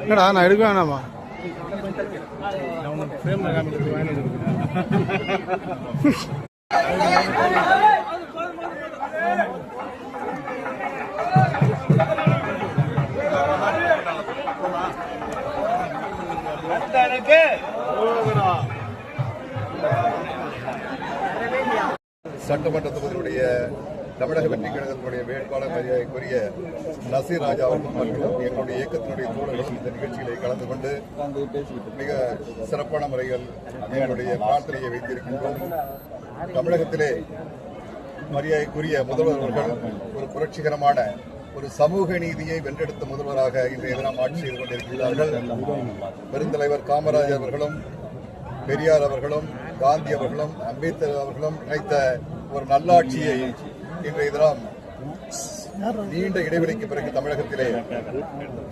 என்னடா நான் எடுக்க வேணாமா சட்டமன்ற தொகுதியுடைய தமிழக வெற்றி கழகத்தினுடைய வேட்பாளர் மரியாதைக்குரிய நசீர் ராஜா அவர்கள் மற்றும் எங்களுடைய இயக்கத்தினுடைய தோழர்களும் இந்த நிகழ்ச்சிகளை கலந்து கொண்டு மிக சிறப்பான முறையில் எங்களுடைய பிரார்த்தனையை வைத்திருக்கின்றோம். தமிழகத்திலே மரியாதைக்குரிய முதல்வர் அவர்கள் ஒரு புரட்சிகரமான ஒரு சமூக நீதியை வென்றெடுத்த முதல்வராக இன்றைய தினம் ஆட்சி செய்து கொண்டிருக்கிறார்கள். பெருந்தலைவர் காமராஜர் அவர்களும் பெரியார் அவர்களும் காந்தி அவர்களும் அம்பேத்கர் அவர்களும் நினைத்த ஒரு நல்லாட்சியை இன்றைய தினம் நீண்ட இடைவெளிக்கு பிறகு தமிழகத்திலே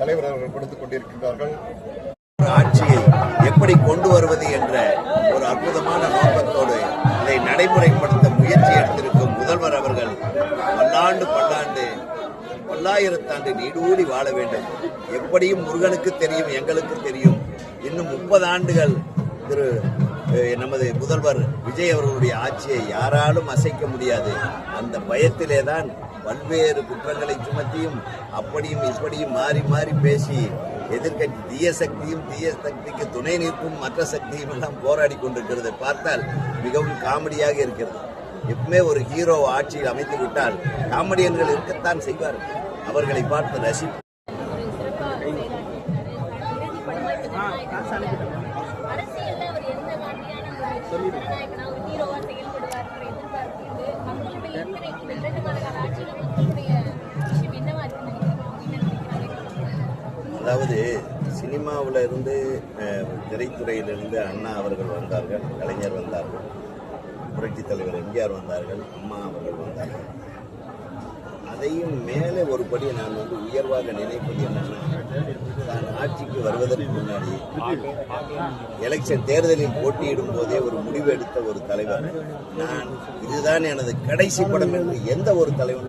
தலைவர் அவர்கள் கொடுத்துக் கொண்டிருக்கிறார்கள். ஆட்சியை எப்படி கொண்டு வருவது என்ற ஒரு அற்புதமான நோக்கத்தோடு இதை நடைமுறைப்படுத்த முயற்சி எடுத்திருக்கும் முதல்வர் அவர்கள் பல்லாயிரத்தாண்டு நீடூடி வாழ வேண்டும். எப்படியும் முருகனுக்கு தெரியும், எங்களுக்கு தெரியும். இன்னும் 30 ஆண்டுகள் நமது முதல்வர் விஜய் அவர்களுடைய ஆட்சியை யாராலும் அசைக்க முடியாது. அந்த பயத்திலே தான் பல்வேறு குற்றங்களை சுமத்தியும் அப்படியும் இப்படியும் மாறி மாறி பேசி எதிர்கட்சி தீய சக்திக்கு துணை நிற்கும் மற்ற சக்தியும் எல்லாம் போராடி கொண்டிருக்கிறது பார்த்தால் மிகவும் காமெடியாக இருக்கிறது. எப்பவுமே ஒரு ஹீரோ ஆட்சியில் அமைத்து விட்டால் காமெடியன்கள் இருக்கத்தான் செய்வார்கள். அவர்களை பார்த்து ரசிப்பு. அதாவது சினிமாவில் இருந்து திரைத்துறையிலிருந்து அண்ணா அவர்கள் வந்தார்கள், கலைஞர் வந்தார்கள், புரட்சித் தலைவர் எம்ஜிஆர் வந்தார்கள், அம்மா அவர்கள் வந்தார்கள். அதையும் மேலே ஒருபடி நான் உயர்வாக நினைப்பது என்னன்னா, நான் ஆட்சிக்கு வருவதற்கு முன்னாடி எலெக்ஷன் தேர்தலில் போட்டியிடும் போதே ஒரு முடிவு எடுத்த ஒரு தலைவர். நான் இதுதான் எனது கடைசி படம் என்று எந்த ஒரு தலைவர்